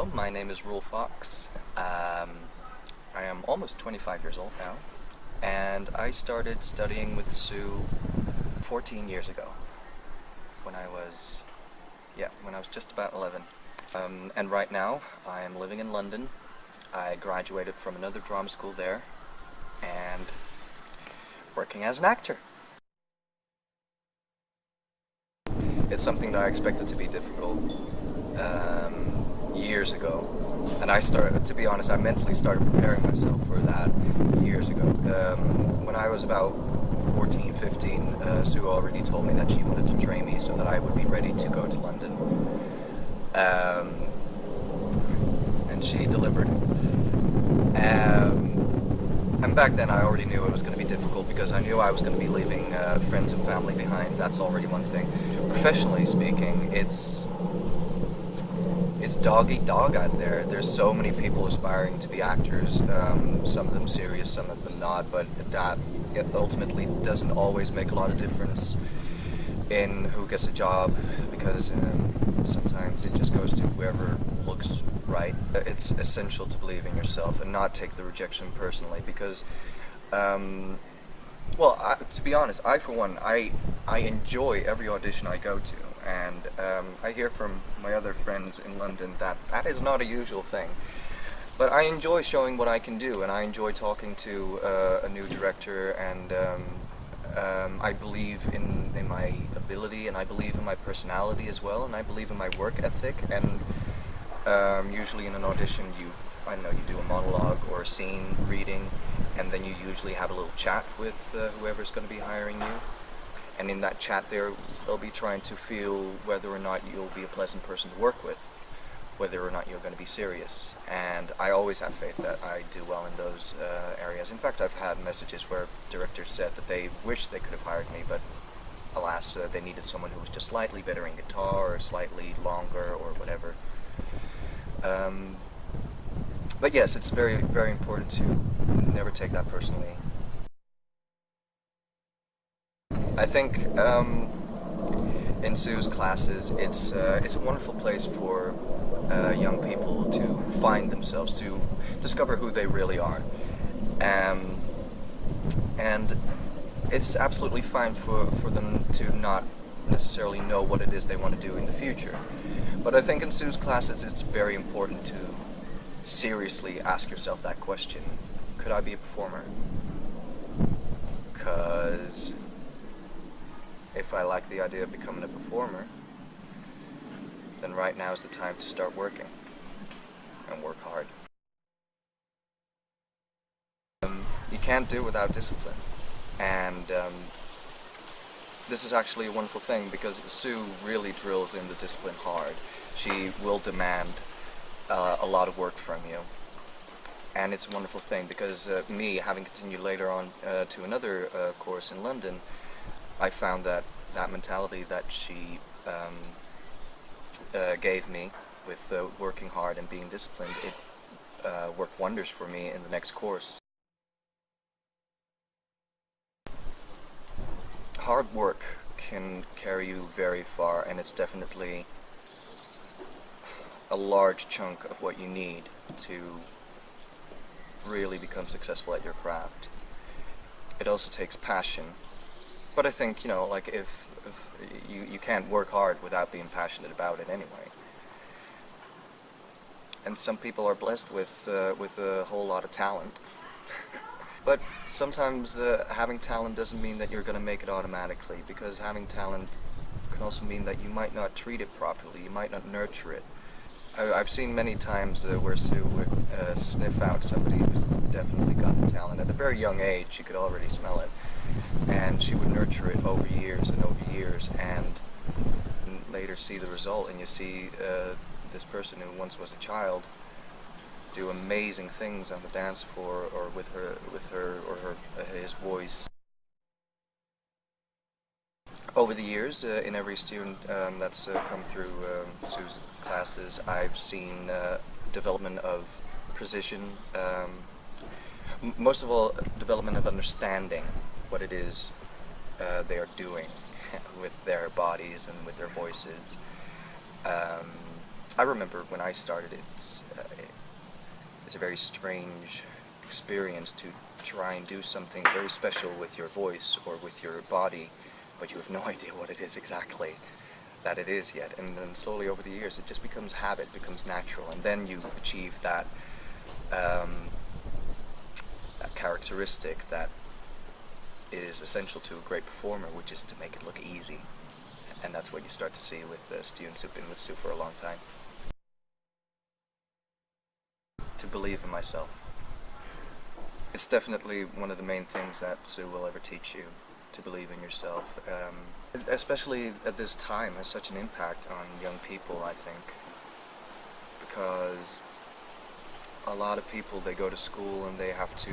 Hello, my name is Roel. I am almost 25 years old now, and I started studying with Sue 14 years ago, when I was just about 11. And right now, I am living in London. I graduated from another drama school there, and working as an actor. It's something that I expected to be difficult years ago, and to be honest, I mentally started preparing myself for that years ago. When I was about 14, 15, Sue already told me that she wanted to train me so that I would be ready to go to London. And she delivered. And back then I already knew it was going to be difficult because I knew I was going to be leaving friends and family behind. That's already one thing. Professionally speaking, it's dog eat dog out there. There's so many people aspiring to be actors, some of them serious, some of them not, but that ultimately doesn't always make a lot of difference in who gets a job, because sometimes it just goes to whoever looks right. It's essential to believe in yourself and not take the rejection personally, because to be honest, for one, I enjoy every audition I go to, and I hear from my other friends in London that is not a usual thing. But I enjoy showing what I can do, and I enjoy talking to a new director, and I believe in my ability, and I believe in my personality as well, and I believe in my work ethic. And usually in an audition, you do a monologue or a scene reading, and then you usually have a little chat with whoever's going to be hiring you. And in that chat they'll be trying to feel whether or not you'll be a pleasant person to work with, whether or not you're going to be serious. And I always have faith that I do well in those areas. In fact, I've had messages where directors said that they wish they could have hired me, but alas, they needed someone who was just slightly better in guitar, or slightly longer, or whatever. But yes, it's very, very important to never take that personally. I think in Sue's classes, it's a wonderful place for young people to find themselves, to discover who they really are. And it's absolutely fine for them to not necessarily know what it is they want to do in the future. But I think in Sue's classes, it's very important to seriously ask yourself that question: could I be a performer? Because if I like the idea of becoming a performer, then right now is the time to start working, and work hard. You can't do it without discipline, and this is actually a wonderful thing, because Sue really drills in the discipline hard. She will demand a lot of work from you, and it's a wonderful thing, because me, having continued later on to another course in London, I found that mentality that she gave me with working hard and being disciplined, it worked wonders for me in the next course. Hard work can carry you very far, and it's definitely a large chunk of what you need to really become successful at your craft. It also takes passion. But I think, if you can't work hard without being passionate about it anyway. And some people are blessed with a whole lot of talent. But sometimes having talent doesn't mean that you're going to make it automatically, because having talent can also mean that you might not treat it properly, you might not nurture it. I've seen many times where Sue would sniff out somebody who's definitely got the talent. At a very young age, she could already smell it. And she would nurture it over years and over years, and later see the result, and you see this person who once was a child do amazing things on the dance floor, or with his voice. Over the years, in every student that's come through Sue's classes, I've seen development of precision, most of all, development of understanding what it is they are doing with their bodies and with their voices. I remember when I started, it's a very strange experience to try and do something very special with your voice or with your body, but you have no idea what it is exactly that it is yet. And then slowly over the years, it just becomes habit, becomes natural, and then you achieve that that characteristic that is essential to a great performer, which is to make it look easy. And that's what you start to see with the students who've been with Sue for a long time. To believe in myself. It's definitely one of the main things that Sue will ever teach you, to believe in yourself. Especially at this time, has such an impact on young people, I think. Because a lot of people, they go to school and they have to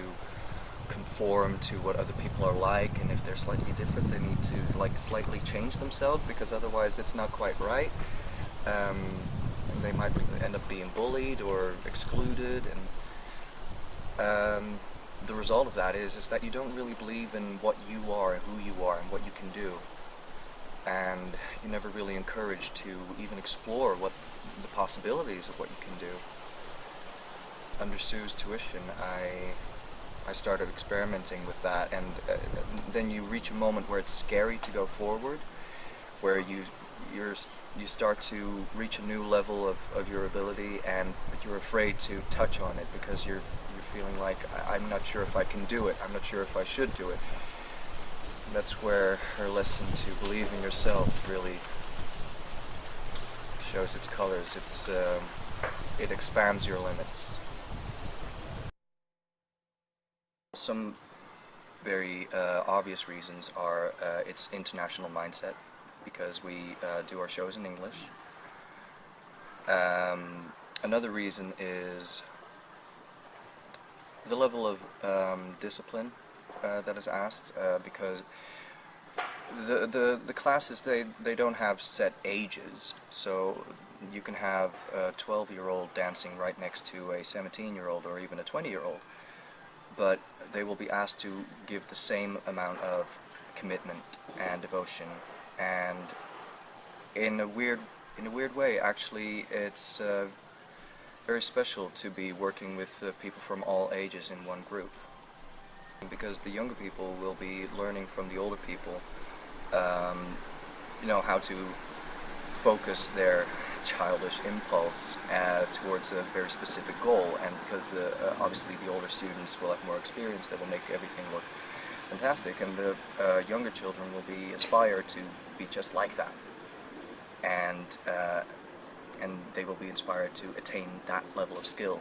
conform to what other people are like, and if they're slightly different, they need to like slightly change themselves, because otherwise it's not quite right. And they might end up being bullied or excluded, and the result of that is that you don't really believe in what you are and who you are and what you can do, and you're never really encouraged to even explore what the possibilities of what you can do. Under Sue's tuition, I started experimenting with that, and then you reach a moment where it's scary to go forward, where you start to reach a new level of your ability, but you're afraid to touch on it because you're feeling like, I'm not sure if I can do it, I'm not sure if I should do it. That's where her lesson to believe in yourself really shows its colors. It expands your limits. Some very obvious reasons are its international mindset, because we do our shows in English. Another reason is the level of discipline that is asked, because the classes, they don't have set ages, so you can have a 12-year-old dancing right next to a 17-year-old or even a 20-year-old, but they will be asked to give the same amount of commitment and devotion. And in a weird way, actually, it's very special to be working with people from all ages in one group, because the younger people will be learning from the older people, how to focus their childish impulse towards a very specific goal, and because obviously the older students will have more experience, that will make everything look fantastic, and the younger children will be inspired to be just like that, and they will be inspired to attain that level of skill.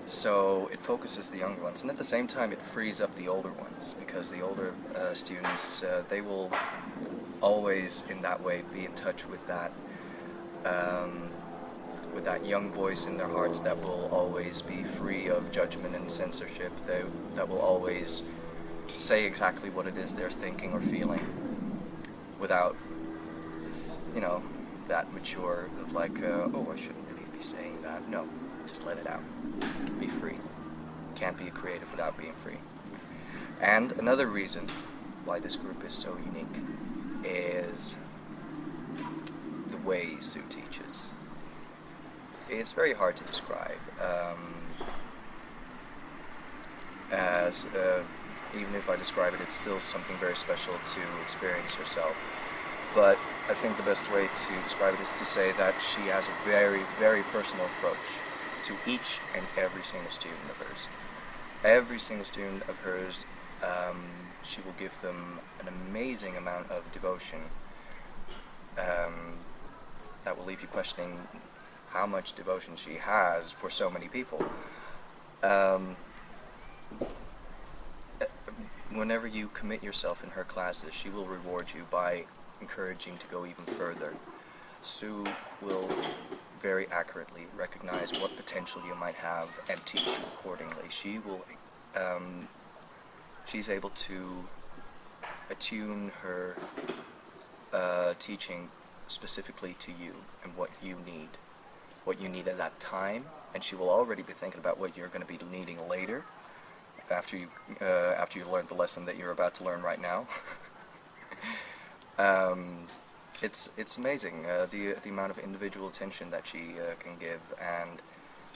So it focuses the younger ones, and at the same time it frees up the older ones, because the older students, they will always in that way be in touch with that young voice in their hearts that will always be free of judgment and censorship, that will always say exactly what it is they're thinking or feeling, without, that mature of like, oh, I shouldn't really be saying that. No, just let it out. Be free. Can't be a creative without being free. And another reason why this group is so unique is the way Sue teaches. It's very hard to describe, even if I describe it, it's still something very special to experience yourself. But I think the best way to describe it is to say that she has a very, very personal approach to each and every single student of hers. Every single student of hers, she will give them an amazing amount of devotion that will leave you questioning how much devotion she has for so many people. Whenever you commit yourself in her classes, she will reward you by encouraging to go even further. Sue will very accurately recognize what potential you might have and teach you accordingly. She's able to attune her teaching specifically to you and what you need at that time, and she will already be thinking about what you're going to be needing later, after you learned the lesson that you're about to learn right now. it's amazing the amount of individual attention that she can give, and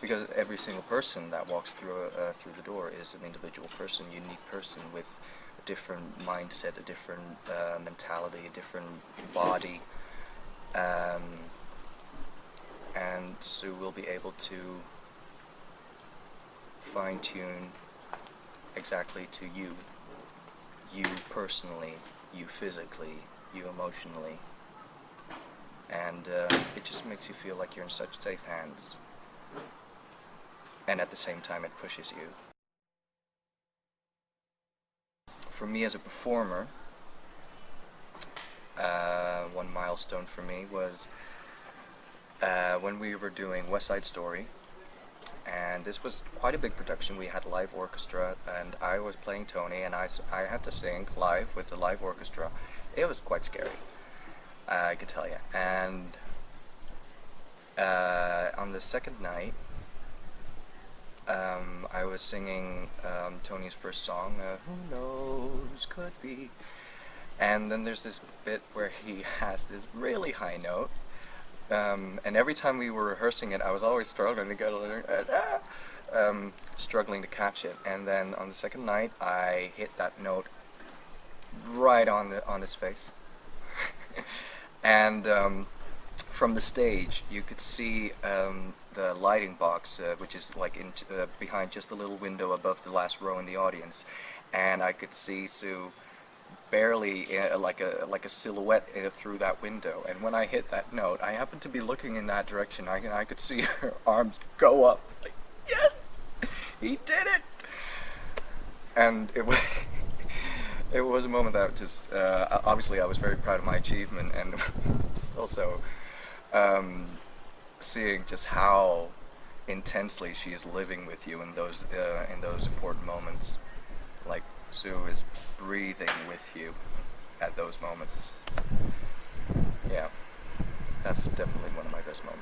because every single person that walks through the door is an individual person, unique person with a different mindset, a different mentality, a different body, and Sue will be able to fine-tune exactly to you personally, you physically, you emotionally, and it just makes you feel like you're in such safe hands, and at the same time it pushes you. For me as a performer, one milestone for me was when we were doing West Side Story, and this was quite a big production. We had a live orchestra, and I was playing Tony, and I had to sing live with the live orchestra. It was quite scary, I can tell you. And on the second night, I was singing Tony's first song, Who Knows, Could Be. And then there's this bit where he has this really high note, and every time we were rehearsing it, I was always struggling to get struggling to catch it. And then on the second night, I hit that note right on his face. And from the stage, you could see the lighting box, which is like behind just a little window above the last row in the audience, and I could see Sue barely like a silhouette through that window. And when I hit that note, I happened to be looking in that direction. I could see her arms go up, like, yes, he did it. And it was it was a moment that just obviously I was very proud of my achievement, and just also seeing just how intensely she is living with you in those important moments. Like, Sue is breathing with you at those moments. Yeah, that's definitely one of my best moments.